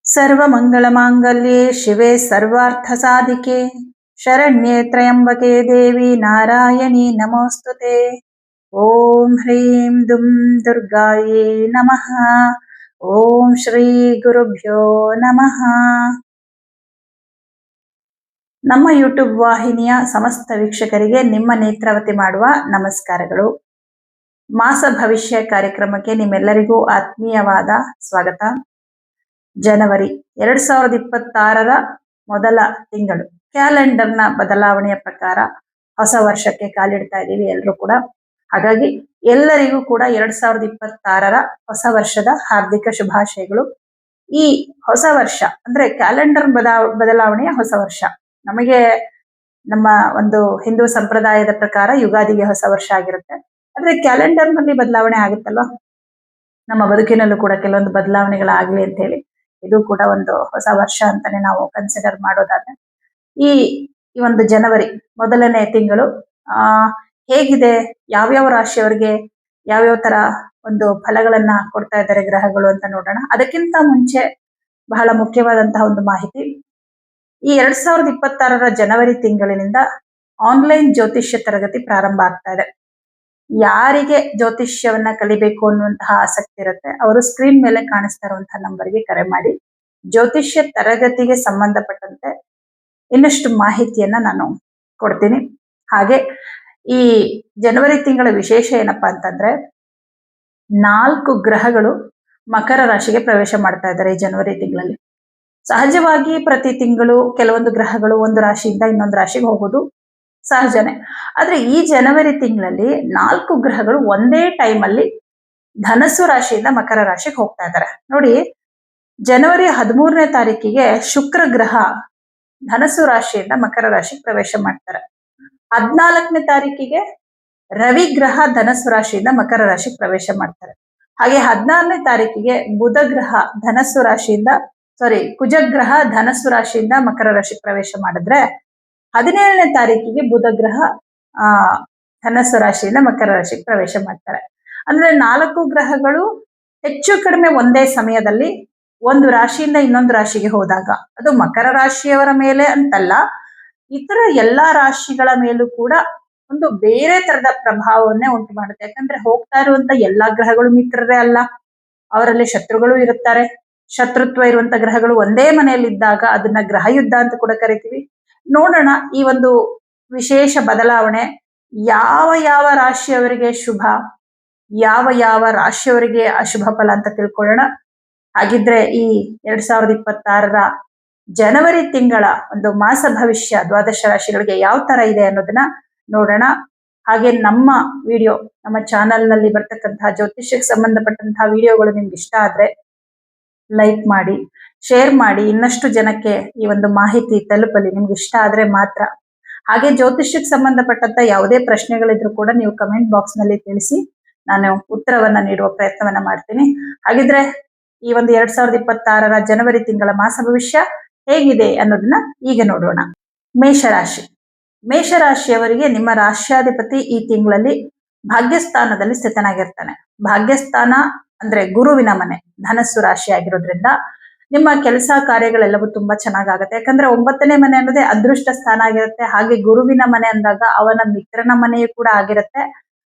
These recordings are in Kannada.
सर्वमङ्गलमाङ्गल्ये शिवे सर्वार्थसाधिके शरण्ये त्र्यम्बके देवी नारायणी नमोऽस्तुते। ॐ ह्रीं दुं दुर्गायै नमः। ॐ ಶ್ರೀ ಗುರುಭ್ಯೋ ನಮಃ. ನಮ್ಮ ಯೂಟ್ಯೂಬ್ ವಾಹಿನಿಯ ಸಮಸ್ತ ವೀಕ್ಷಕರಿಗೆ ನಿಮ್ಮ ನೇತ್ರಾವತಿ ಮಾಡುವ ನಮಸ್ಕಾರಗಳು. ಮಾಸ ಭವಿಷ್ಯ ಕಾರ್ಯಕ್ರಮಕ್ಕೆ ನಿಮ್ಮೆಲ್ಲರಿಗೂ ಆತ್ಮೀಯವಾದ ಸ್ವಾಗತ. ಜನವರಿ 2026ರ ಮೊದಲ ತಿಂಗಳು ಕ್ಯಾಲೆಂಡರ್ನ ಬದಲಾವಣೆಯ ಪ್ರಕಾರ ಹೊಸ ವರ್ಷಕ್ಕೆ ಕಾಲಿಡ್ತಾ ಇದ್ದೀವಿ ಎಲ್ಲರೂ ಕೂಡ. ಹಾಗಾಗಿ ಎಲ್ಲರಿಗೂ ಕೂಡ 2026ರ ಹೊಸ ವರ್ಷದ ಹಾರ್ದಿಕ ಶುಭಾಶಯಗಳು. ಈ ಹೊಸ ವರ್ಷ ಅಂದ್ರೆ ಕ್ಯಾಲೆಂಡರ್ ಬದಲಾವಣೆಯ ಹೊಸ ವರ್ಷ. ನಮಗೆ ನಮ್ಮ ಒಂದು ಹಿಂದೂ ಸಂಪ್ರದಾಯದ ಪ್ರಕಾರ ಯುಗಾದಿಗೆ ಹೊಸ ವರ್ಷ ಆಗಿರುತ್ತೆ. ಆದ್ರೆ ಕ್ಯಾಲೆಂಡರ್ ನಲ್ಲಿ ಬದಲಾವಣೆ ಆಗುತ್ತಲ್ವಾ, ನಮ್ಮ ಬದುಕಿನಲ್ಲೂ ಕೂಡ ಕೆಲವೊಂದು ಬದಲಾವಣೆಗಳಾಗ್ಲಿ ಅಂತ ಹೇಳಿ ಇದು ಕೂಡ ಒಂದು ಹೊಸ ವರ್ಷ ಅಂತಾನೆ ನಾವು ಕನ್ಸಿಡರ್ ಮಾಡೋದಾದ್ರೆ ಈ ಒಂದು ಜನವರಿ ಮೊದಲನೇ ತಿಂಗಳು ಹೇಗಿದೆ, ಯಾವ್ಯಾವ ರಾಶಿಯವರಿಗೆ ಯಾವ್ಯಾವ ತರ ಒಂದು ಫಲಗಳನ್ನ ಕೊಡ್ತಾ ಇದ್ದಾರೆ ಗ್ರಹಗಳು ಅಂತ ನೋಡೋಣ. ಅದಕ್ಕಿಂತ ಮುಂಚೆ ಬಹಳ ಮುಖ್ಯವಾದಂತಹ ಒಂದು ಮಾಹಿತಿ, ಈ 2026ರ ಜನವರಿ ತಿಂಗಳಿನಿಂದ ಆನ್ಲೈನ್ ಜ್ಯೋತಿಷ್ಯ ತರಗತಿ ಪ್ರಾರಂಭ ಆಗ್ತಾ ಇದೆ. ಯಾರಿಗೆ ಜ್ಯೋತಿಷ್ಯವನ್ನ ಕಲಿಬೇಕು ಅನ್ನುವಂತಹ ಆಸಕ್ತಿ ಇರುತ್ತೆ ಅವರು ಸ್ಕ್ರೀನ್ ಮೇಲೆ ಕಾಣಿಸ್ತಾ ಇರುವಂತಹ ನಂಬರ್ಗೆ ಕರೆ ಮಾಡಿ ಜ್ಯೋತಿಷ್ಯ ತರಗತಿಗೆ ಸಂಬಂಧಪಟ್ಟಂತೆ ಇನ್ನಷ್ಟು ಮಾಹಿತಿಯನ್ನ ನಾನು ಕೊಡ್ತೀನಿ. ಹಾಗೆ ಈ ಜನವರಿ ತಿಂಗಳ ವಿಶೇಷ ಏನಪ್ಪಾ ಅಂತಂದ್ರೆ 4 ಗ್ರಹಗಳು ಮಕರ ರಾಶಿಗೆ ಪ್ರವೇಶ ಮಾಡ್ತಾ ಇದ್ದಾರೆ ಈ ಜನವರಿ ತಿಂಗಳಲ್ಲಿ. ಸಹಜವಾಗಿ ಪ್ರತಿ ತಿಂಗಳು ಕೆಲವೊಂದು ಗ್ರಹಗಳು ಒಂದು ರಾಶಿಯಿಂದ ಇನ್ನೊಂದು ರಾಶಿಗೆ ಹೋಗೋದು ಸಹಜನೇ. ಆದ್ರೆ ಈ ಜನವರಿ ತಿಂಗಳಲ್ಲಿ 4 ಗ್ರಹಗಳು ಒಂದೇ ಟೈಮ್ ಅಲ್ಲಿ ಧನಸ್ಸು ರಾಶಿಯಿಂದ ಮಕರ ರಾಶಿಗೆ ಹೋಗ್ತಾ ಇದ್ದಾರೆ. ನೋಡಿ, ಜನವರಿ 13ನೇ ತಾರೀಕಿಗೆ ಶುಕ್ರ ಗ್ರಹ ಧನಸ್ಸು ರಾಶಿಯಿಂದ ಮಕರ ರಾಶಿಗೆ ಪ್ರವೇಶ ಮಾಡ್ತಾರೆ. 14ನೇ ತಾರೀಕಿಗೆ ರವಿ ಗ್ರಹ ಧನಸ್ಸು ರಾಶಿಯಿಂದ ಮಕರ ರಾಶಿಗೆ ಪ್ರವೇಶ ಮಾಡ್ತಾರೆ. ಹಾಗೆ 16ನೇ ತಾರೀಕಿಗೆ ಬುಧ ಗ್ರಹ ಧನಸ್ಸು ರಾಶಿಯಿಂದ ಕುಜಗ್ರಹ ಧನಸ್ಸು ರಾಶಿಯಿಂದ ಮಕರ ರಾಶಿಗೆ ಪ್ರವೇಶ ಮಾಡಿದ್ರೆ 17ನೇ ತಾರೀಕಿಗೆ ಬುಧ ಗ್ರಹ ಧನಸ್ಸು ರಾಶಿಯಿಂದ ಮಕರ ರಾಶಿಗೆ ಪ್ರವೇಶ ಮಾಡ್ತಾರೆ. ಅಂದ್ರೆ 4 ಗ್ರಹಗಳು ಹೆಚ್ಚು ಕಡಿಮೆ ಒಂದೇ ಸಮಯದಲ್ಲಿ ಒಂದು ರಾಶಿಯಿಂದ ಇನ್ನೊಂದು ರಾಶಿಗೆ ಹೋದಾಗ ಅದು ಮಕರ ರಾಶಿಯವರ ಮೇಲೆ ಅಂತಲ್ಲ, ಇತರ ಎಲ್ಲಾ ರಾಶಿಗಳ ಮೇಲೂ ಕೂಡ ಒಂದು ಬೇರೆ ತರದ ಪ್ರಭಾವವನ್ನೇ ಉಂಟು ಮಾಡುತ್ತೆ. ಯಾಕಂದ್ರೆ ಹೋಗ್ತಾ ಇರುವಂತ ಎಲ್ಲಾ ಗ್ರಹಗಳು ಮಿತ್ರರೇ ಅಲ್ಲ, ಅವರಲ್ಲಿ ಶತ್ರುಗಳು ಇರುತ್ತಾರೆ. ಶತ್ರುತ್ವ ಇರುವಂತ ಗ್ರಹಗಳು ಒಂದೇ ಮನೆಯಲ್ಲಿದ್ದಾಗ ಅದನ್ನ ಗ್ರಹ ಯುದ್ಧ ಅಂತ ಕೂಡ ಕರಿತೀವಿ. ನೋಡೋಣ ಈ ಒಂದು ವಿಶೇಷ ಬದಲಾವಣೆ ಯಾವ ಯಾವ ರಾಶಿಯವರಿಗೆ ಶುಭ, ಯಾವ ಯಾವ ರಾಶಿಯವರಿಗೆ ಅಶುಭ ಫಲ ಅಂತ ತಿಳ್ಕೊಳ್ಳೋಣ. ಹಾಗಿದ್ರೆ ಈ 2026ರ ಜನವರಿ ತಿಂಗಳ ಒಂದು ಮಾಸ ಭವಿಷ್ಯ ದ್ವಾದಶ ರಾಶಿಗಳಿಗೆ ಯಾವ ತರ ಇದೆ ಅನ್ನೋದನ್ನ ನೋಡೋಣ. ಹಾಗೆ ನಮ್ಮ ವಿಡಿಯೋ, ನಮ್ಮ ಚಾನೆಲ್ ನಲ್ಲಿ ಬರ್ತಕ್ಕಂತಹ ಜ್ಯೋತಿಷ್ಯಕ್ಕೆ ಸಂಬಂಧಪಟ್ಟಂತಹ ವಿಡಿಯೋಗಳು ನಿಮ್ಗೆ ಇಷ್ಟ ಆದ್ರೆ ಲೈಕ್ ಮಾಡಿ, ಶೇರ್ ಮಾಡಿ, ಇನ್ನಷ್ಟು ಜನಕ್ಕೆ ಈ ಒಂದು ಮಾಹಿತಿ ತಲುಪಲಿ. ನಿಮ್ಗೆ ಇಷ್ಟ ಆದ್ರೆ ಮಾತ್ರ. ಹಾಗೆ ಜ್ಯೋತಿಷ್ಯಕ್ಕೆ ಸಂಬಂಧಪಟ್ಟಂತ ಯಾವುದೇ ಪ್ರಶ್ನೆಗಳಿದ್ರು ಕೂಡ ನೀವು ಕಮೆಂಟ್ ಬಾಕ್ಸ್ ನಲ್ಲಿ ತಿಳಿಸಿ, ನಾನು ಉತ್ತರವನ್ನ ನೀಡುವ ಪ್ರಯತ್ನವನ್ನ ಮಾಡ್ತೀನಿ. ಹಾಗಿದ್ರೆ ಈ ಒಂದು 2026ರ ಜನವರಿ ತಿಂಗಳ ಮಾಸ ಭವಿಷ್ಯ ಹೇಗಿದೆ ಅನ್ನೋದನ್ನ ಈಗ ನೋಡೋಣ. ಮೇಷರಾಶಿ. ಮೇಷರಾಶಿಯವರಿಗೆ ನಿಮ್ಮ ರಾಶ್ಯಾಧಿಪತಿ ಈ ತಿಂಗಳಲ್ಲಿ ಭಾಗ್ಯಸ್ಥಾನದಲ್ಲಿ ಸ್ಥಿತನಾಗಿರ್ತಾನೆ. ಭಾಗ್ಯಸ್ಥಾನ ಅಂದ್ರೆ ಗುರುವಿನ ಮನೆ, ಧನಸ್ಸು ರಾಶಿ ಆಗಿರೋದ್ರಿಂದ ನಿಮ್ಮ ಕೆಲಸ ಕಾರ್ಯಗಳೆಲ್ಲವೂ ತುಂಬಾ ಚೆನ್ನಾಗಾಗುತ್ತೆ. ಯಾಕಂದ್ರೆ 9ನೇ ಮನೆ ಅನ್ನೋದೇ ಅದೃಷ್ಟ ಸ್ಥಾನ ಆಗಿರುತ್ತೆ. ಹಾಗೆ ಗುರುವಿನ ಮನೆ ಅಂದಾಗ ಅವನ ಮಿತ್ರನ ಮನೆಯೂ ಕೂಡ ಆಗಿರುತ್ತೆ.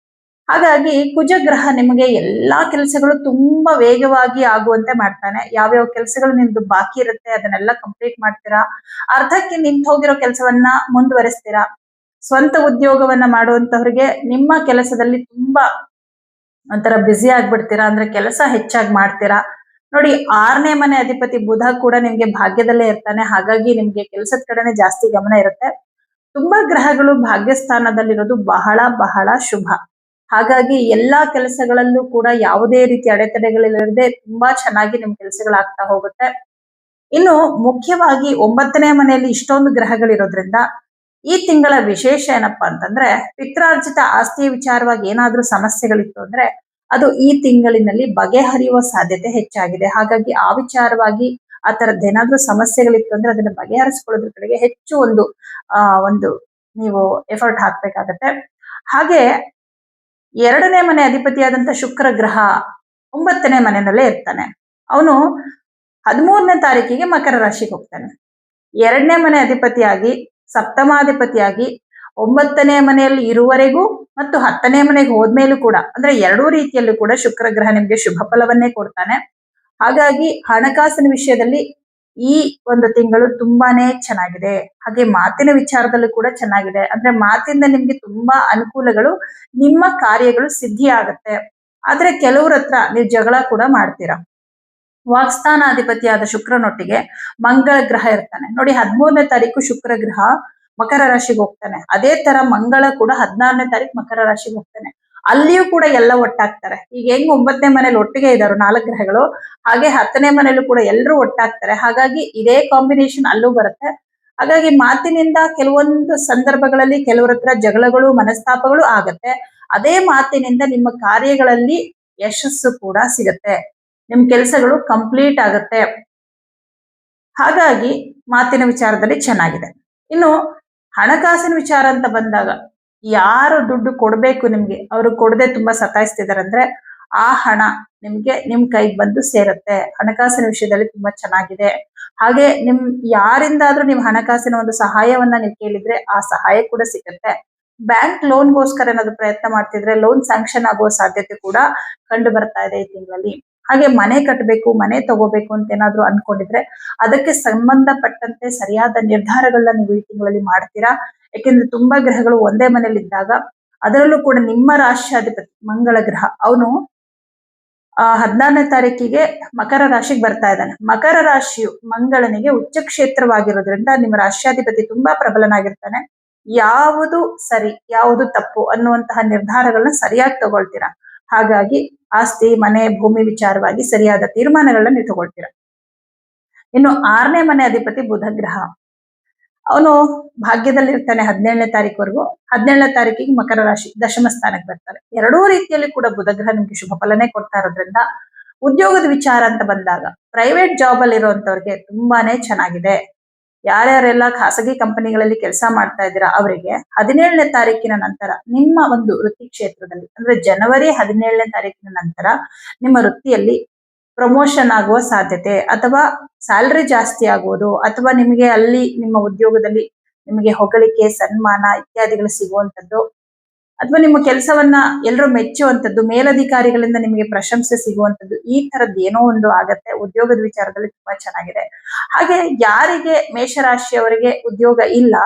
ಹಾಗಾಗಿ ಕುಜಗ್ರಹ ನಿಮಗೆ ಎಲ್ಲಾ ಕೆಲಸಗಳು ತುಂಬಾ ವೇಗವಾಗಿ ಆಗುವಂತೆ ಮಾಡ್ತಾನೆ. ಯಾವ್ಯಾವ ಕೆಲಸಗಳು ನಿಮ್ದು ಬಾಕಿ ಇರುತ್ತೆ ಅದನ್ನೆಲ್ಲ ಕಂಪ್ಲೀಟ್ ಮಾಡ್ತೀರಾ. ಅರ್ಧಕ್ಕೆ ನಿಂತು ಹೋಗಿರೋ ಕೆಲಸವನ್ನ ಮುಂದುವರಿಸ್ತೀರಾ. ಸ್ವಂತ ಉದ್ಯೋಗವನ್ನ ಮಾಡುವಂತವ್ರಿಗೆ ನಿಮ್ಮ ಕೆಲಸದಲ್ಲಿ ತುಂಬಾ ಒಂಥರ ಬ್ಯುಸಿ ಆಗ್ಬಿಡ್ತೀರಾ. ಅಂದ್ರೆ ಕೆಲಸ ಹೆಚ್ಚಾಗಿ ಮಾಡ್ತೀರಾ. ನೋಡಿ, 6ನೇ ಮನೆ ಅಧಿಪತಿ ಬುಧ ಕೂಡ ನಿಮ್ಗೆ ಭಾಗ್ಯದಲ್ಲೇ ಇರ್ತಾನೆ. ಹಾಗಾಗಿ ನಿಮ್ಗೆ ಕೆಲಸದ ಕಡೆನೆ ಜಾಸ್ತಿ ಗಮನ ಇರುತ್ತೆ. ತುಂಬಾ ಗ್ರಹಗಳು ಭಾಗ್ಯಸ್ಥಾನದಲ್ಲಿರೋದು ಬಹಳ ಬಹಳ ಶುಭ. ಹಾಗಾಗಿ ಎಲ್ಲಾ ಕೆಲಸಗಳಲ್ಲೂ ಕೂಡ ಯಾವುದೇ ರೀತಿ ಅಡೆತಡೆಗಳಿಲ್ಲದೆ ತುಂಬಾ ಚೆನ್ನಾಗಿ ನಿಮ್ ಕೆಲಸಗಳಾಗ್ತಾ ಹೋಗುತ್ತೆ. ಇನ್ನು ಮುಖ್ಯವಾಗಿ 9ನೇ ಮನೆಯಲ್ಲಿ ಇಷ್ಟೊಂದು ಗ್ರಹಗಳಿರೋದ್ರಿಂದ ಈ ತಿಂಗಳ ವಿಶೇಷ ಏನಪ್ಪಾ ಅಂತಂದ್ರೆ, ಪಿತ್ರಾರ್ಜಿತ ಆಸ್ತಿಯ ವಿಚಾರವಾಗಿ ಏನಾದ್ರೂ ಸಮಸ್ಯೆಗಳಿತ್ತು ಅಂದ್ರೆ ಅದು ಈ ತಿಂಗಳಿನಲ್ಲಿ ಬಗೆಹರಿಯುವ ಸಾಧ್ಯತೆ ಹೆಚ್ಚಾಗಿದೆ. ಹಾಗಾಗಿ ಆ ವಿಚಾರವಾಗಿ ಆ ತರದ್ದು ಏನಾದ್ರೂ ಸಮಸ್ಯೆಗಳಿತ್ತು ಅಂದ್ರೆ ಅದನ್ನ ಬಗೆಹರಿಸ್ಕೊಳ್ಳೋದ್ರ ಕಡೆಗೆ ಹೆಚ್ಚು ಒಂದು ನೀವು ಎಫರ್ಟ್ ಹಾಕ್ಬೇಕಾಗತ್ತೆ. ಹಾಗೆ 2ನೇ ಮನೆ ಅಧಿಪತಿಯಾದಂತ ಶುಕ್ರ ಗ್ರಹ 9ನೇ ಮನೆಯಲ್ಲೇ ಇರ್ತಾನೆ. ಅವನು 13ನೇ ತಾರೀಕಿಗೆ ಮಕರ ರಾಶಿಗೆ ಹೋಗ್ತಾನೆ. 2ನೇ ಮನೆ ಅಧಿಪತಿಯಾಗಿ, ಸಪ್ತಮಾಧಿಪತಿಯಾಗಿ 9ನೇ ಮನೆಯಲ್ಲಿ ಇರುವವರೆಗೂ ಮತ್ತು 10ನೇ ಮನೆಗೆ ಹೋದ್ಮೇಲೂ ಕೂಡ, ಅಂದ್ರೆ ಎರಡೂ ರೀತಿಯಲ್ಲೂ ಕೂಡ ಶುಕ್ರ ಗ್ರಹ ನಿಮ್ಗೆ ಶುಭ ಫಲವನ್ನೇ ಕೊಡ್ತಾನೆ. ಹಾಗಾಗಿ ಹಣಕಾಸಿನ ವಿಷಯದಲ್ಲಿ ಈ ಒಂದು ತಿಂಗಳು ತುಂಬಾನೇ ಚೆನ್ನಾಗಿದೆ. ಹಾಗೆ ಮಾತಿನ ವಿಚಾರದಲ್ಲೂ ಕೂಡ ಚೆನ್ನಾಗಿದೆ. ಅಂದ್ರೆ ಮಾತಿಂದ ನಿಮ್ಗೆ ತುಂಬಾ ಅನುಕೂಲಗಳು, ನಿಮ್ಮ ಕಾರ್ಯಗಳು ಸಿದ್ಧಿ ಆಗುತ್ತೆ. ಆದ್ರೆ ಕೆಲವ್ರ ಹತ್ರ ನೀವು ಜಗಳ ಕೂಡ ಮಾಡ್ತೀರಾ. ವಾಕ್ಸ್ಥಾನಾಧಿಪತಿಯಾದ ಶುಕ್ರನೊಟ್ಟಿಗೆ ಮಂಗಳ ಗ್ರಹ ಇರ್ತಾನೆ ನೋಡಿ. 13ನೇ ತಾರೀಕು ಶುಕ್ರ ಗ್ರಹ ಮಕರ ರಾಶಿಗೆ ಹೋಗ್ತಾನೆ. ಅದೇ ತರ ಮಂಗಳ ಕೂಡ 16ನೇ ತಾರೀಕು ಮಕರ ರಾಶಿಗೆ ಹೋಗ್ತಾನೆ. ಅಲ್ಲಿಯೂ ಕೂಡ ಎಲ್ಲ ಒಟ್ಟಾಗ್ತಾರೆ. ಈಗ ಹೆಂಗ್ 9ನೇ ಮನೇಲಿ ಒಟ್ಟಿಗೆ ಇದಾರು 4 ಗ್ರಹಗಳು, ಹಾಗೆ 10ನೇ ಮನೇಲೂ ಕೂಡ ಎಲ್ಲರೂ ಒಟ್ಟಾಗ್ತಾರೆ. ಹಾಗಾಗಿ ಇದೇ ಕಾಂಬಿನೇಷನ್ ಅಲ್ಲೂ ಬರುತ್ತೆ. ಹಾಗಾಗಿ ಮಾತಿನಿಂದ ಕೆಲವೊಂದು ಸಂದರ್ಭಗಳಲ್ಲಿ ಕೆಲವರ ಹತ್ರ ಜಗಳಗಳು, ಮನಸ್ತಾಪಗಳು ಆಗತ್ತೆ. ಅದೇ ಮಾತಿನಿಂದ ನಿಮ್ಮ ಕಾರ್ಯಗಳಲ್ಲಿ ಯಶಸ್ಸು ಕೂಡ ಸಿಗತ್ತೆ. ನಿಮ್ ಕೆಲಸಗಳು ಕಂಪ್ಲೀಟ್ ಆಗುತ್ತೆ. ಹಾಗಾಗಿ ಮಾತಿನ ವಿಚಾರದಲ್ಲಿ ಚೆನ್ನಾಗಿದೆ. ಇನ್ನು ಹಣಕಾಸಿನ ವಿಚಾರ ಅಂತ ಬಂದಾಗ, ಯಾರು ದುಡ್ಡು ಕೊಡ್ಬೇಕು ನಿಮ್ಗೆ, ಅವರು ಕೊಡದೆ ತುಂಬಾ ಸತಾಯಿಸ್ತಿದಾರೆ ಅಂದ್ರೆ ಆ ಹಣ ನಿಮ್ಗೆ ನಿಮ್ ಕೈಗೆ ಬಂದು ಸೇರುತ್ತೆ. ಹಣಕಾಸಿನ ವಿಷಯದಲ್ಲಿ ತುಂಬಾ ಚೆನ್ನಾಗಿದೆ. ಹಾಗೆ ಯಾರಿಂದಾದ್ರೂ ನೀವು ಹಣಕಾಸಿನ ಒಂದು ಸಹಾಯವನ್ನ ನೀವು ಕೇಳಿದ್ರೆ ಆ ಸಹಾಯ ಕೂಡ ಸಿಗುತ್ತೆ. ಬ್ಯಾಂಕ್ ಲೋನ್ಗೋಸ್ಕರ ಏನಾದ್ರು ಪ್ರಯತ್ನ ಮಾಡ್ತಿದ್ರೆ ಲೋನ್ ಸ್ಯಾಂಕ್ಷನ್ ಆಗುವ ಸಾಧ್ಯತೆ ಕೂಡ ಕಂಡು ಬರ್ತಾ ಇದೆ ಈ ತಿಂಗಳಲ್ಲಿ. ಹಾಗೆ ಮನೆ ಕಟ್ಟಬೇಕು, ಮನೆ ತಗೋಬೇಕು ಅಂತ ಏನಾದ್ರು ಅನ್ಕೊಂಡಿದ್ರೆ ಅದಕ್ಕೆ ಸಂಬಂಧಪಟ್ಟಂತೆ ಸರಿಯಾದ ನಿರ್ಧಾರಗಳನ್ನ ನೀವು ಈ ತಿಂಗಳಲ್ಲಿ ಮಾಡ್ತೀರಾ. ಯಾಕೆಂದ್ರೆ ತುಂಬಾ ಗ್ರಹಗಳು ಒಂದೇ ಮನೇಲಿ ಇದ್ದಾಗ, ಅದರಲ್ಲೂ ಕೂಡ ನಿಮ್ಮ ರಾಶ್ಯಾಧಿಪತಿ ಮಂಗಳ ಗ್ರಹ ಅವನು 16ನೇ ತಾರೀಕಿಗೆ ಮಕರ ರಾಶಿಗೆ ಬರ್ತಾ ಇದ್ದಾನೆ. ಮಕರ ರಾಶಿಯು ಮಂಗಳನಿಗೆ ಉಚ್ಚ ಕ್ಷೇತ್ರವಾಗಿರೋದ್ರಿಂದ ನಿಮ್ಮ ರಾಶ್ಯಾಧಿಪತಿ ತುಂಬಾ ಪ್ರಬಲನಾಗಿರ್ತಾನೆ. ಯಾವುದು ಸರಿ ಯಾವುದು ತಪ್ಪು ಅನ್ನುವಂತಹ ನಿರ್ಧಾರಗಳನ್ನ ಸರಿಯಾಗಿ ತಗೊಳ್ತೀರಾ. ಹಾಗಾಗಿ ಆಸ್ತಿ, ಮನೆ, ಭೂಮಿ ವಿಚಾರವಾಗಿ ಸರಿಯಾದ ತೀರ್ಮಾನಗಳನ್ನ ನೀವು ತಗೊಳ್ತೀರಾ. ಇನ್ನು 6ನೇ ಮನೆ ಅಧಿಪತಿ ಬುಧ ಗ್ರಹ, ಅವನು ಭಾಗ್ಯದಲ್ಲಿ ಇರ್ತಾನೆ 17ನೇ ತಾರೀಕುವರೆಗೂ. 17ನೇ ತಾರೀಕಿಗೆ ಮಕರ ರಾಶಿ ದಶಮ ಸ್ಥಾನಕ್ಕೆ ಬರ್ತಾರೆ. ಎರಡೂ ರೀತಿಯಲ್ಲಿ ಕೂಡ ಬುಧ ಗ್ರಹ ನಿಮ್ಗೆ ಶುಭ ಫಲನೇ ಕೊಡ್ತಾ ಇರೋದ್ರಿಂದ ಉದ್ಯೋಗದ ವಿಚಾರ ಅಂತ ಬಂದಾಗ ಪ್ರೈವೇಟ್ ಜಾಬ್ ಅಲ್ಲಿ ಇರುವಂತವ್ರಿಗೆ ತುಂಬಾನೇ ಚೆನ್ನಾಗಿದೆ. ಯಾರ್ಯಾರೆಲ್ಲ ಖಾಸಗಿ ಕಂಪನಿಗಳಲ್ಲಿ ಕೆಲಸ ಮಾಡ್ತಾ ಇದ್ದೀರಾ ಅವರಿಗೆ 17ನೇ ತಾರೀಕಿನ ನಂತರ ನಿಮ್ಮ ಒಂದು ವೃತ್ತಿ ಕ್ಷೇತ್ರದಲ್ಲಿ, ಅಂದ್ರೆ ಜನವರಿ 17ನೇ ತಾರೀಕಿನ ನಂತರ ನಿಮ್ಮ ವೃತ್ತಿಯಲ್ಲಿ ಪ್ರಮೋಷನ್ ಆಗುವ ಸಾಧ್ಯತೆ, ಅಥವಾ ಸ್ಯಾಲರಿ ಜಾಸ್ತಿ ಆಗುವುದು, ಅಥವಾ ನಿಮಗೆ ಅಲ್ಲಿ ನಿಮ್ಮ ಉದ್ಯೋಗದಲ್ಲಿ ನಿಮಗೆ ಹೊಗಳಿಕೆ, ಸನ್ಮಾನ ಇತ್ಯಾದಿಗಳು ಸಿಗುವಂಥದ್ದು, ಅಥವಾ ನಿಮ್ಮ ಕೆಲಸವನ್ನ ಎಲ್ಲರೂ ಮೆಚ್ಚುವಂಥದ್ದು, ಮೇಲಧಿಕಾರಿಗಳಿಂದ ನಿಮಗೆ ಪ್ರಶಂಸೆ ಸಿಗುವಂಥದ್ದು, ಈ ತರದ್ದು ಏನೋ ಒಂದು ಆಗತ್ತೆ. ಉದ್ಯೋಗದ ವಿಚಾರದಲ್ಲಿ ತುಂಬಾ ಚೆನ್ನಾಗಿದೆ. ಹಾಗೆ ಯಾರಿಗೆ ಮೇಷರಾಶಿಯವರಿಗೆ ಉದ್ಯೋಗ ಇಲ್ಲ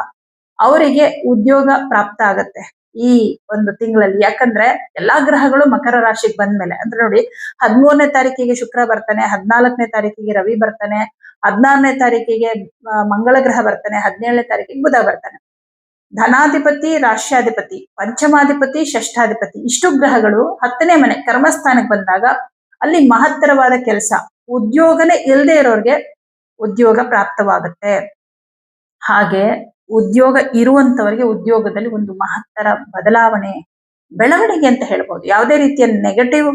ಅವರಿಗೆ ಉದ್ಯೋಗ ಪ್ರಾಪ್ತ ಆಗತ್ತೆ ಈ ಒಂದು ತಿಂಗಳಲ್ಲಿ. ಯಾಕಂದ್ರೆ ಎಲ್ಲಾ ಗ್ರಹಗಳು ಮಕರ ರಾಶಿಗೆ ಬಂದ್ಮೇಲೆ, ಅಂದ್ರೆ ನೋಡಿ 13ನೇ ತಾರೀಕಿಗೆ ಶುಕ್ರ ಬರ್ತಾನೆ, 14ನೇ ತಾರೀಕಿಗೆ ರವಿ ಬರ್ತಾನೆ, 16ನೇ ತಾರೀಕಿಗೆ ಮಂಗಳ ಗ್ರಹ ಬರ್ತಾನೆ, 17ನೇ ತಾರೀಕಿಗೆ ಬುಧ ಬರ್ತಾನೆ. ಧನಾಧಿಪತಿ, ರಾಶ್ಯಾಧಿಪತಿ, ಪಂಚಮಾಧಿಪತಿ, ಷಷ್ಠಾಧಿಪತಿ ಇಷ್ಟು ಗ್ರಹಗಳು 10ನೇ ಮನೆ ಕರ್ಮಸ್ಥಾನಕ್ಕೆ ಬಂದಾಗ ಅಲ್ಲಿ ಮಹತ್ತರವಾದ ಕೆಲಸ, ಉದ್ಯೋಗನೇ ಇಲ್ಲದೆ ಇರೋರ್ಗೆ ಉದ್ಯೋಗ ಪ್ರಾಪ್ತವಾಗುತ್ತೆ. ಹಾಗೆ ಉದ್ಯೋಗ ಇರುವಂತವರಿಗೆ ಉದ್ಯೋಗದಲ್ಲಿ ಒಂದು ಮಹತ್ತರ ಬದಲಾವಣೆ, ಬೆಳವಣಿಗೆ ಅಂತ ಹೇಳ್ಬೋದು. ಯಾವುದೇ ರೀತಿಯ ನೆಗೆಟಿವ್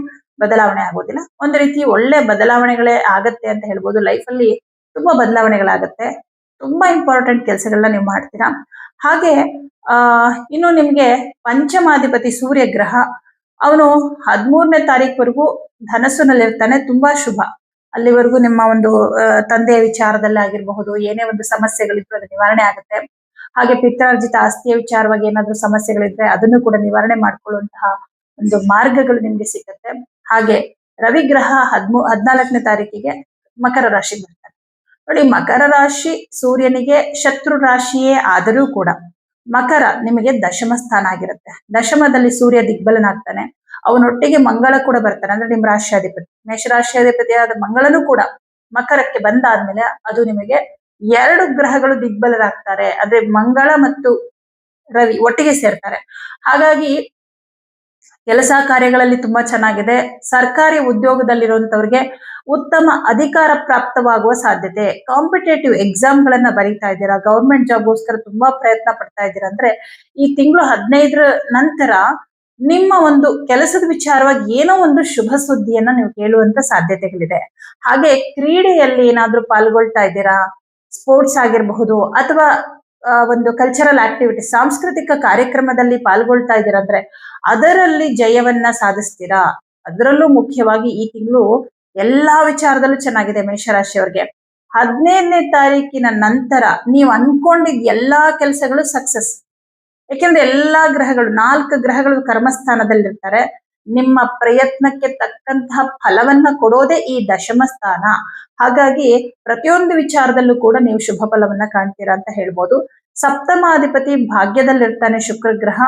ಬದಲಾವಣೆ ಆಗೋದಿಲ್ಲ, ಒಂದು ರೀತಿ ಒಳ್ಳೆ ಬದಲಾವಣೆಗಳೇ ಆಗತ್ತೆ ಅಂತ ಹೇಳ್ಬೋದು. ಲೈಫಲ್ಲಿ ತುಂಬಾ ಬದಲಾವಣೆಗಳಾಗತ್ತೆ. ತುಂಬಾ ಇಂಪಾರ್ಟೆಂಟ್ ಕೆಲಸಗಳನ್ನ ನೀವು ಮಾಡ್ತೀರಾ. ಹಾಗೆ ಇನ್ನು ನಿಮ್ಗೆ ಪಂಚಮಾಧಿಪತಿ ಸೂರ್ಯ ಗ್ರಹ ಅವನು 13ನೇ ತಾರೀಕುವರೆಗೂ ಧನಸ್ಸುನಲ್ಲಿರ್ತಾನೆ. ತುಂಬಾ ಶುಭ. ಅಲ್ಲಿವರೆಗೂ ನಿಮ್ಮ ಒಂದು ತಂದೆಯ ವಿಚಾರದಲ್ಲಿ ಆಗಿರಬಹುದು, ಏನೇ ಒಂದು ಸಮಸ್ಯೆಗಳಿದ್ರು ಅದು ನಿವಾರಣೆ ಆಗುತ್ತೆ. ಹಾಗೆ ಪಿತ್ರಾರ್ಜಿತ ಆಸ್ತಿಯ ವಿಚಾರವಾಗಿ ಏನಾದ್ರೂ ಸಮಸ್ಯೆಗಳಿದ್ರೆ ಅದನ್ನು ಕೂಡ ನಿವಾರಣೆ ಮಾಡ್ಕೊಳ್ಳುವಂತಹ ಒಂದು ಮಾರ್ಗಗಳು ನಿಮ್ಗೆ ಸಿಗುತ್ತೆ. ಹಾಗೆ ರವಿಗ್ರಹ 14ನೇ ತಾರೀಕಿಗೆ ಮಕರ ರಾಶಿಗೆ ಬರ್ತಾರೆ ನೋಡಿ. ಮಕರ ರಾಶಿ ಸೂರ್ಯನಿಗೆ ಶತ್ರು ರಾಶಿಯೇ ಆದರೂ ಕೂಡ ಮಕರ ನಿಮಗೆ ದಶಮ ಸ್ಥಾನ ಆಗಿರುತ್ತೆ. ದಶಮದಲ್ಲಿ ಸೂರ್ಯ ದಿಗ್ಬಲನಾಗ್ತಾನೆ. ಅವನೊಟ್ಟಿಗೆ ಮಂಗಳ ಕೂಡ ಬರ್ತಾನೆ. ಅಂದ್ರೆ ನಿಮ್ ರಾಶ್ಯಾಧಿಪತಿ, ಮೇಷರಾಶ್ಯಾಧಿಪತಿಯಾದ ಮಂಗಳನು ಕೂಡ ಮಕರಕ್ಕೆ ಬಂದಾದ್ಮೇಲೆ ಅದು ನಿಮಗೆ 2 ಗ್ರಹಗಳು ದಿಗ್ಬಲರಾಗ್ತಾರೆ. ಅಂದ್ರೆ ಮಂಗಳ ಮತ್ತು ರವಿ ಒಟ್ಟಿಗೆ ಸೇರ್ತಾರೆ. ಹಾಗಾಗಿ ಕೆಲಸ ಕಾರ್ಯಗಳಲ್ಲಿ ತುಂಬಾ ಚೆನ್ನಾಗಿದೆ. ಸರ್ಕಾರಿ ಉದ್ಯೋಗದಲ್ಲಿರುವಂತವ್ರಿಗೆ ಉತ್ತಮ ಅಧಿಕಾರ ಪ್ರಾಪ್ತವಾಗುವ ಸಾಧ್ಯತೆ. ಕಾಂಪಿಟೇಟಿವ್ ಎಕ್ಸಾಮ್ಗಳನ್ನ ಬರೀತಾ ಇದ್ದೀರಾ, ಗವರ್ಮೆಂಟ್ ಜಾಬ್ಗೋಸ್ಕರ ತುಂಬಾ ಪ್ರಯತ್ನ ಪಡ್ತಾ ಇದ್ದೀರಾ ಅಂದ್ರೆ ಈ ತಿಂಗಳು 15ರ ನಂತರ ನಿಮ್ಮ ಒಂದು ಕೆಲಸದ ವಿಚಾರವಾಗಿ ಏನೋ ಒಂದು ಶುಭ ಸುದ್ದಿಯನ್ನ ನೀವು ಕೇಳುವಂತ ಸಾಧ್ಯತೆಗಳಿದೆ. ಹಾಗೆ ಕ್ರೀಡೆಯಲ್ಲಿ ಏನಾದ್ರೂ ಪಾಲ್ಗೊಳ್ತಾ ಇದ್ದೀರಾ, ಸ್ಪೋರ್ಟ್ಸ್ ಆಗಿರಬಹುದು, ಅಥವಾ ಒಂದು ಕಲ್ಚರಲ್ ಆಕ್ಟಿವಿಟಿ ಸಾಂಸ್ಕೃತಿಕ ಕಾರ್ಯಕ್ರಮದಲ್ಲಿ ಪಾಲ್ಗೊಳ್ತಾ ಇದ್ದೀರಾ ಅಂದ್ರೆ ಅದರಲ್ಲಿ ಜಯವನ್ನ ಸಾಧಿಸ್ತೀರಾ. ಅದರಲ್ಲೂ ಮುಖ್ಯವಾಗಿ ಈ ತಿಂಗಳು ಎಲ್ಲಾ ವಿಚಾರದಲ್ಲೂ ಚೆನ್ನಾಗಿದೆ ಮೇಷರಾಶಿಯವರಿಗೆ. 15ನೇ ತಾರೀಕಿನ ನಂತರ ನೀವು ಅನ್ಕೊಂಡಿದ್ ಎಲ್ಲಾ ಕೆಲಸಗಳು ಸಕ್ಸಸ್. ಯಾಕೆಂದ್ರೆ ಎಲ್ಲಾ ಗ್ರಹಗಳು 4 ಗ್ರಹಗಳು ಕರ್ಮಸ್ಥಾನದಲ್ಲಿರ್ತಾರೆ. ನಿಮ್ಮ ಪ್ರಯತ್ನಕ್ಕೆ ತಕ್ಕಂತಹ ಫಲವನ್ನ ಕೊಡೋದೇ ಈ ದಶಮ ಸ್ಥಾನ. ಹಾಗಾಗಿ ಪ್ರತಿಯೊಂದು ವಿಚಾರದಲ್ಲೂ ಕೂಡ ನೀವು ಶುಭ ಫಲವನ್ನ ಕಾಣ್ತೀರಾ ಅಂತ ಹೇಳ್ಬೋದು. ಸಪ್ತಮಾಧಿಪತಿ ಭಾಗ್ಯದಲ್ಲಿರ್ತಾನೆ ಶುಕ್ರ ಗ್ರಹ.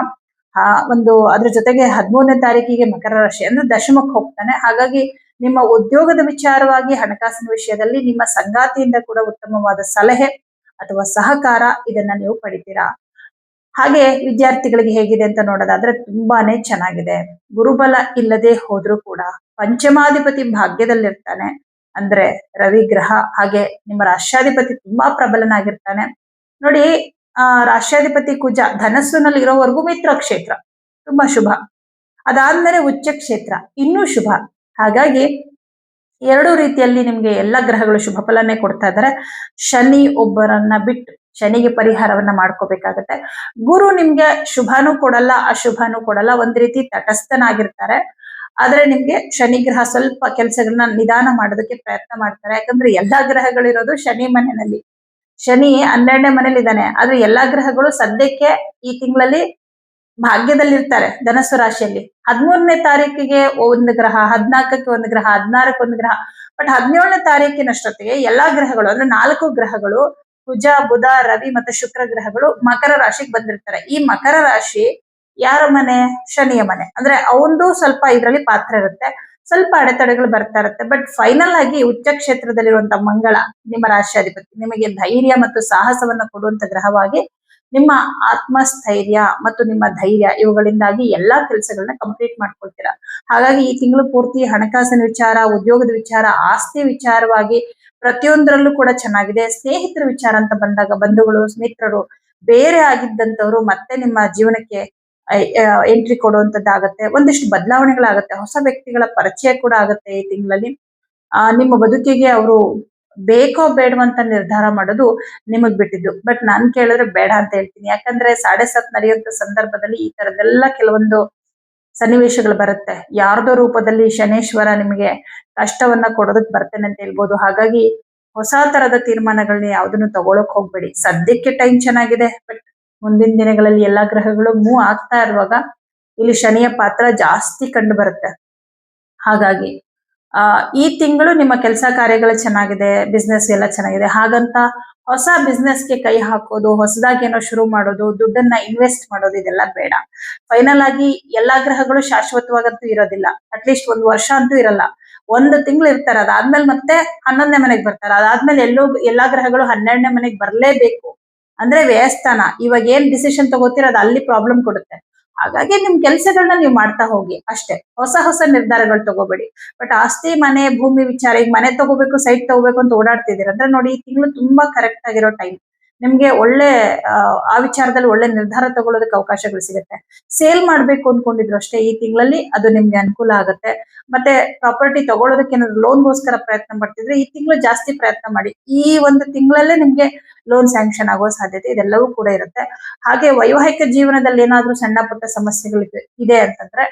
ಅದ್ರ ಜೊತೆಗೆ 13ನೇ ತಾರೀಕಿಗೆ ಮಕರ ರಾಶಿ ಅಂದ್ರೆ ದಶಮಕ್ಕೆ ಹೋಗ್ತಾನೆ. ಹಾಗಾಗಿ ನಿಮ್ಮ ಉದ್ಯೋಗದ ವಿಚಾರವಾಗಿ, ಹಣಕಾಸಿನ ವಿಷಯದಲ್ಲಿ ನಿಮ್ಮ ಸಂಗಾತಿಯಿಂದ ಕೂಡ ಉತ್ತಮವಾದ ಸಲಹೆ ಅಥವಾ ಸಹಕಾರ ಇದನ್ನ ನೀವು ಪಡಿತೀರಾ. ಹಾಗೆ ವಿದ್ಯಾರ್ಥಿಗಳಿಗೆ ಹೇಗಿದೆ ಅಂತ ನೋಡೋದಾದ್ರೆ ತುಂಬಾನೇ ಚೆನ್ನಾಗಿದೆ. ಗುರುಬಲ ಇಲ್ಲದೆ ಹೋದ್ರೂ ಕೂಡ ಪಂಚಮಾಧಿಪತಿ ಭಾಗ್ಯದಲ್ಲಿರ್ತಾನೆ. ಅಂದ್ರೆ ರವಿ ಗ್ರಹ. ಹಾಗೆ ನಿಮ್ಮ ರಾಷ್ಟ್ರಾಧಿಪತಿ ತುಂಬಾ ಪ್ರಬಲನಾಗಿರ್ತಾನೆ. ನೋಡಿ, ರಾಷ್ಟ್ರಾಧಿಪತಿ ಕುಜ ಧನಸ್ಸುನಲ್ಲಿ ಇರೋವರೆಗೂ ಮಿತ್ರ ಕ್ಷೇತ್ರ ತುಂಬಾ ಶುಭ. ಅದಾದ್ಮೇಲೆ ಉಚ್ಚ ಕ್ಷೇತ್ರ ಇನ್ನೂ ಶುಭ. ಹಾಗಾಗಿ ಎರಡು ರೀತಿಯಲ್ಲಿ ನಿಮ್ಗೆ ಎಲ್ಲ ಗ್ರಹಗಳು ಶುಭ ಫಲನೇ ಕೊಡ್ತಾ ಇದ್ದಾರೆ. ಶನಿ ಒಬ್ಬರನ್ನ ಬಿಟ್ಟು ಶನಿಗೆ ಪರಿಹಾರವನ್ನ ಮಾಡ್ಕೋಬೇಕಾಗತ್ತೆ. ಗುರು ನಿಮ್ಗೆ ಶುಭನೂ ಕೊಡಲ್ಲ, ಅಶುಭನೂ ಕೊಡಲ್ಲ, ಒಂದ್ ರೀತಿ ತಟಸ್ಥನಾಗಿರ್ತಾರೆ. ಆದ್ರೆ ನಿಮ್ಗೆ ಶನಿ ಗ್ರಹ ಸ್ವಲ್ಪ ಕೆಲಸಗಳನ್ನ ನಿಧಾನ ಮಾಡೋದಕ್ಕೆ ಪ್ರಯತ್ನ ಮಾಡ್ತಾರೆ. ಯಾಕಂದ್ರೆ ಎಲ್ಲಾ ಗ್ರಹಗಳಿರೋದು ಶನಿ ಮನೆಯಲ್ಲಿ. ಶನಿ 12ನೇ ಮನೇಲಿ ಇದ್ದಾನೆ. ಆದ್ರೆ ಎಲ್ಲಾ ಗ್ರಹಗಳು ಸದ್ಯಕ್ಕೆ ಈ ತಿಂಗಳಲ್ಲಿ ಭಾಗ್ಯದಲ್ಲಿರ್ತಾರೆ ಧನಸ್ಸು ರಾಶಿಯಲ್ಲಿ. 13ನೇ ತಾರೀಕಿಗೆ ಒಂದು ಗ್ರಹ, 14ಕ್ಕೆ ಒಂದು ಗ್ರಹ, 16ಕ್ಕೆ ಒಂದು ಗ್ರಹ. ಬಟ್ 17ನೇ ತಾರೀಕಿನಷ್ಟೊತ್ತಿಗೆ ಎಲ್ಲಾ ಗ್ರಹಗಳು ಅಂದ್ರೆ 4 ಗ್ರಹಗಳು ಕುಜ, ಬುಧ, ರವಿ ಮತ್ತೆ ಶುಕ್ರ ಗ್ರಹಗಳು ಮಕರ ರಾಶಿಗೆ ಬಂದಿರ್ತಾರೆ. ಈ ಮಕರ ರಾಶಿ ಯಾರ ಮನೆ? ಶನಿಯ ಮನೆ. ಅಂದ್ರೆ ಅವಂದು ಸ್ವಲ್ಪ ಇದರಲ್ಲಿ ಪಾತ್ರ ಇರುತ್ತೆ, ಸ್ವಲ್ಪ ಅಡೆತಡೆಗಳು ಬರ್ತಾ ಇರುತ್ತೆ. ಬಟ್ ಫೈನಲ್ ಆಗಿ ಉಚ್ಚ ಕ್ಷೇತ್ರದಲ್ಲಿರುವಂತ ಮಂಗಳ ನಿಮ್ಮ ರಾಶಿಯಾಧಿಪತಿ ನಿಮಗೆ ಧೈರ್ಯ ಮತ್ತು ಸಾಹಸವನ್ನ ಕೊಡುವಂತ ಗ್ರಹವಾಗಿ ನಿಮ್ಮ ಆತ್ಮಸ್ಥೈರ್ಯ ಮತ್ತು ನಿಮ್ಮ ಧೈರ್ಯ ಇವುಗಳಿಂದಾಗಿ ಎಲ್ಲಾ ಕೆಲಸಗಳನ್ನ ಕಂಪ್ಲೀಟ್ ಮಾಡ್ಕೊಳ್ತೀರಾ. ಹಾಗಾಗಿ ಈ ತಿಂಗಳು ಪೂರ್ತಿ ಹಣಕಾಸಿನ ವಿಚಾರ, ಉದ್ಯೋಗದ ವಿಚಾರ, ಆಸ್ತಿ ವಿಚಾರವಾಗಿ ಪ್ರತಿಯೊಂದರಲ್ಲೂ ಕೂಡ ಚೆನ್ನಾಗಿದೆ. ಸ್ನೇಹಿತರ ವಿಚಾರ ಅಂತ ಬಂದಾಗ ಬಂಧುಗಳು, ಮಿತ್ರರು, ಬೇರೆ ಆಗಿದ್ದಂಥವ್ರು ಮತ್ತೆ ನಿಮ್ಮ ಜೀವನಕ್ಕೆ ಎಂಟ್ರಿ ಕೊಡುವಂತದ್ದಾಗತ್ತೆ. ಒಂದಿಷ್ಟು ಬದಲಾವಣೆಗಳಾಗತ್ತೆ. ಹೊಸ ವ್ಯಕ್ತಿಗಳ ಪರಿಚಯ ಕೂಡ ಆಗುತ್ತೆ ಈ ತಿಂಗಳಲ್ಲಿ. ನಿಮ್ಮ ಬದುಕಿಗೆ ಅವರು ಬೇಕೋ ಬೇಡವಂತ ನಿರ್ಧಾರ ಮಾಡೋದು ನಿಮಗ್ ಬಿಟ್ಟಿದ್ದು. ಬಟ್ ನಾನ್ ಕೇಳಿದ್ರೆ ಬೇಡ ಅಂತ ಹೇಳ್ತೀನಿ. ಯಾಕಂದ್ರೆ 7.5 ನಡೆಯುವಂತ ಸಂದರ್ಭದಲ್ಲಿ ಈ ತರದೆಲ್ಲ ಕೆಲವೊಂದು ಸನ್ನಿವೇಶಗಳು ಬರುತ್ತೆ. ಯಾರ್ದೋ ರೂಪದಲ್ಲಿ ಶನೇಶ್ವರ ನಿಮಗೆ ಕಷ್ಟವನ್ನ ಕೊಡೋದಕ್ ಬರ್ತೇನೆ ಅಂತ ಹೇಳ್ಬೋದು. ಹಾಗಾಗಿ ಹೊಸ ತರದ ತೀರ್ಮಾನಗಳನ್ನ ಯಾವ್ದನ್ನು ತಗೊಳಕ್ ಹೋಗ್ಬೇಡಿ. ಸದ್ಯಕ್ಕೆ ಟೈಮ್ ಚೆನ್ನಾಗಿದೆ, ಬಟ್ ಮುಂದಿನ ದಿನಗಳಲ್ಲಿ ಎಲ್ಲಾ ಗ್ರಹಗಳು ಮೂವ್ ಆಗ್ತಾ ಇರುವಾಗ ಇಲ್ಲಿ ಶನಿಯ ಪಾತ್ರ ಜಾಸ್ತಿ ಕಂಡು ಬರುತ್ತೆ. ಹಾಗಾಗಿ ಈ ತಿಂಗಳು ನಿಮ್ಮ ಕೆಲಸ ಕಾರ್ಯಗಳು ಚೆನ್ನಾಗಿದೆ, ಬಿಸ್ನೆಸ್ ಎಲ್ಲ ಚೆನ್ನಾಗಿದೆ. ಹಾಗಂತ ಹೊಸ ಬಿಸ್ನೆಸ್ಗೆ ಕೈ ಹಾಕೋದು, ಹೊಸದಾಗಿ ಏನೋ ಶುರು ಮಾಡೋದು, ದುಡ್ಡನ್ನ ಇನ್ವೆಸ್ಟ್ ಮಾಡೋದು ಇದೆಲ್ಲ ಬೇಡ. ಫೈನಲ್ ಆಗಿ ಎಲ್ಲಾ ಗ್ರಹಗಳು ಶಾಶ್ವತವಾಗಂತೂ ಇರೋದಿಲ್ಲ. ಅಟ್ಲೀಸ್ಟ್ 1 ವರ್ಷ ಅಂತೂ ಇರಲ್ಲ. 1 ತಿಂಗಳು ಇರ್ತಾರೆ. ಅದಾದ್ಮೇಲೆ ಮತ್ತೆ 11ನೇ ಮನೆಗೆ ಬರ್ತಾರೆ. ಅದಾದ್ಮೇಲೆ ಎಲ್ಲಾ ಗ್ರಹಗಳು 12ನೇ ಮನೆಗೆ ಬರ್ಲೇಬೇಕು. ಅಂದ್ರೆ ವ್ಯಯಸ್ಥಾನ. ಇವಾಗ ಏನ್ ಡಿಸಿಷನ್ ತಗೋತೀರ ಅದು ಅಲ್ಲಿ ಪ್ರಾಬ್ಲಮ್ ಕೊಡುತ್ತೆ. ಹಾಗಾಗಿ ನಿಮ್ ಕೆಲ್ಸಗಳನ್ನ ನೀವು ಮಾಡ್ತಾ ಹೋಗಿ ಅಷ್ಟೇ. ಹೊಸ ನಿರ್ಧಾರಗಳು ತಗೋಬೇಡಿ. ಬಟ್ ಆಸ್ತಿ, ಮನೆ, ಭೂಮಿ ವಿಚಾರ, ಈಗ ಮನೆ ತಗೋಬೇಕು, ಸೈಟ್ ತಗೋಬೇಕು ಅಂತ ಓಡಾಡ್ತಿದ್ದೀರ ಅಂದ್ರೆ ನೋಡಿ, ಈ ತಿಂಗಳು ತುಂಬಾ ಕರೆಕ್ಟ್ ಆಗಿರೋ ಟೈಮ್. ನಿಮ್ಗೆ ಒಳ್ಳೆ ಆ ವಿಚಾರದಲ್ಲಿ ಒಳ್ಳೆ ನಿರ್ಧಾರ ತಗೊಳ್ಳೋದಕ್ಕೆ ಅವಕಾಶಗಳು ಸಿಗುತ್ತೆ. ಸೇಲ್ ಮಾಡ್ಬೇಕು ಅನ್ಕೊಂಡಿದ್ರು ಅಷ್ಟೇ ಈ ತಿಂಗಳಲ್ಲಿ ಅದು ನಿಮ್ಗೆ ಅನುಕೂಲ ಆಗುತ್ತೆ. ಮತ್ತೆ ಪ್ರಾಪರ್ಟಿ ತಗೊಳ್ಳೋದಕ್ಕೆ ಏನಾದ್ರು ಲೋನ್ಗೋಸ್ಕರ ಪ್ರಯತ್ನ ಪಡ್ತಿದ್ರೆ ಈ ತಿಂಗಳು ಜಾಸ್ತಿ ಪ್ರಯತ್ನ ಮಾಡಿ. ಈ ಒಂದು ತಿಂಗಳಲ್ಲೇ ನಿಮ್ಗೆ ಲೋನ್ ಸ್ಯಾಂಕ್ಷನ್ ಆಗೋ ಸಾಧ್ಯತೆ ಇದೆಲ್ಲವೂ ಕೂಡ ಇರುತ್ತೆ. ಹಾಗೆ ವೈವಾಹಿಕ ಜೀವನದಲ್ಲಿ ಏನಾದ್ರೂ ಸಣ್ಣ ಪುಟ್ಟ ಸಮಸ್ಯೆಗಳು ಇದೆ ಅಂತಂದ್ರೆ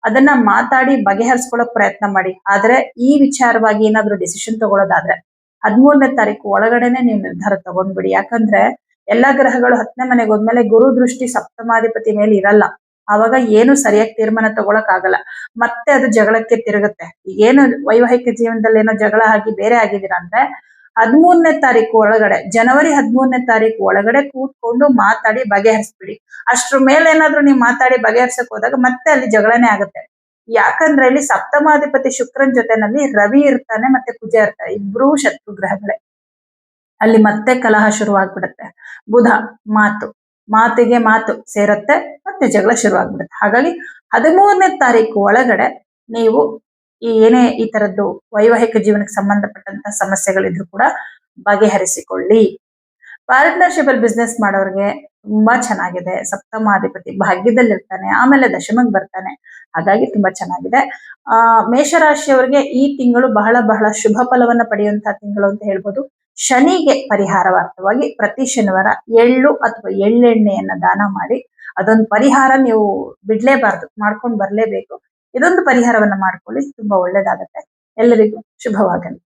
ಅದನ್ನ ಮಾತಾಡಿ ಬಗೆಹರಿಸ್ಕೊಳ್ಳೋಕ್ ಪ್ರಯತ್ನ ಮಾಡಿ. ಆದ್ರೆ ಈ ವಿಚಾರವಾಗಿ ಏನಾದ್ರೂ ಡಿಸಿಷನ್ ತಗೊಳ್ಳೋದಾದ್ರೆ 13ನೇ ತಾರೀಕು ಒಳಗಡೆನೆ ನೀವು ನಿರ್ಧಾರ ತಗೊಂಡ್ಬಿಡಿ. ಯಾಕಂದ್ರೆ ಎಲ್ಲಾ ಗ್ರಹಗಳು 10ನೇ ಮನೆಗೆ ಹೋದ್ಮೇಲೆ ಗುರು ದೃಷ್ಟಿ ಸಪ್ತಮಾಧಿಪತಿ ಮೇಲೆ ಇರಲ್ಲ. ಆವಾಗ ಏನು ಸರಿಯಾಗಿ ತೀರ್ಮಾನ ತಗೊಳಕ್ ಆಗಲ್ಲ. ಮತ್ತೆ ಅದು ಜಗಳಕ್ಕೆ ತಿರುಗುತ್ತೆ. ಈಗೇನು ವೈವಾಹಿಕ ಜೀವನದಲ್ಲಿ ಏನೋ ಜಗಳ ಆಗಿ ಬೇರೆ ಆಗಿದ್ದೀರಾ ಅಂದ್ರೆ 13ನೇ ತಾರೀಕು ಒಳಗಡೆ, ಜನವರಿ 13ನೇ ತಾರೀಕು ಒಳಗಡೆ ಕೂತ್ಕೊಂಡು ಮಾತಾಡಿ ಬಗೆಹರಿಸ್ಬಿಡಿ. ಅಷ್ಟ್ರ ಮೇಲೆ ಏನಾದ್ರೂ ನೀವು ಮಾತಾಡಿ ಬಗೆಹರ್ಸಕ್ ಹೋದಾಗ ಮತ್ತೆ ಅಲ್ಲಿ ಜಗಳನೇ ಆಗುತ್ತೆ. ಯಾಕಂದ್ರೆ ಇಲ್ಲಿ ಸಪ್ತಮಾಧಿಪತಿ ಶುಕ್ರನ್ ಜೊತೆನಲ್ಲಿ ರವಿ ಇರ್ತಾನೆ, ಮತ್ತೆ ಕುಜ ಇರ್ತಾರೆ. ಇಬ್ರು ಶತ್ರು ಗ್ರಹಗಳೇ. ಅಲ್ಲಿ ಮತ್ತೆ ಕಲಹ ಶುರುವಾಗ್ಬಿಡುತ್ತೆ. ಬುಧ ಮಾತಿಗೆ ಮಾತು ಸೇರುತ್ತೆ, ಮತ್ತೆ ಜಗಳ ಶುರುವಾಗ್ಬಿಡುತ್ತೆ. ಹಾಗಾಗಿ 13ನೇ ತಾರೀಕು ಒಳಗಡೆ ನೀವು ಏನೇ ಈ ತರದ್ದು ವೈವಾಹಿಕ ಜೀವನಕ್ಕೆ ಸಂಬಂಧಪಟ್ಟಂತ ಸಮಸ್ಯೆಗಳಿದ್ರು ಕೂಡ ಬಗೆಹರಿಸಿಕೊಳ್ಳಿ. ಪಾರ್ಟ್ನರ್ಶಿಪ್ ಅಲ್ಲಿ ಬಿಸ್ನೆಸ್ ಮಾಡೋರಿಗೆ ತುಂಬಾ ಚೆನ್ನಾಗಿದೆ. ಸಪ್ತಮಾಧಿಪತಿ ಭಾಗ್ಯದಲ್ಲಿರ್ತಾನೆ, ಆಮೇಲೆ ದಶಮಕ್ಕೆ ಬರ್ತಾನೆ. ಹಾಗಾಗಿ ತುಂಬಾ ಚೆನ್ನಾಗಿದೆ. ಮೇಷರಾಶಿಯವರಿಗೆ ಈ ತಿಂಗಳು ಬಹಳ ಶುಭ ಫಲವನ್ನ ಪಡೆಯುವಂತಹ ತಿಂಗಳು ಅಂತ ಹೇಳ್ಬೋದು. ಶನಿಗೆ ಪರಿಹಾರವಾರ್ಥವಾಗಿ ಪ್ರತಿ ಶನಿವಾರ ಎಳ್ಳು ಅಥವಾ ಎಳ್ಳೆಣ್ಣೆಯನ್ನ ದಾನ ಮಾಡಿ. ಅದೊಂದು ಪರಿಹಾರ ನೀವು ಬಿಡ್ಲೇಬಾರ್ದು, ಮಾಡ್ಕೊಂಡು ಬರ್ಲೇಬೇಕು. ಇದೊಂದು ಪರಿಹಾರವನ್ನ ಮಾಡ್ಕೊಳ್ಳಿ, ತುಂಬಾ ಒಳ್ಳೇದಾಗತ್ತೆ. ಎಲ್ಲರಿಗೂ ಶುಭವಾಗಲಿ.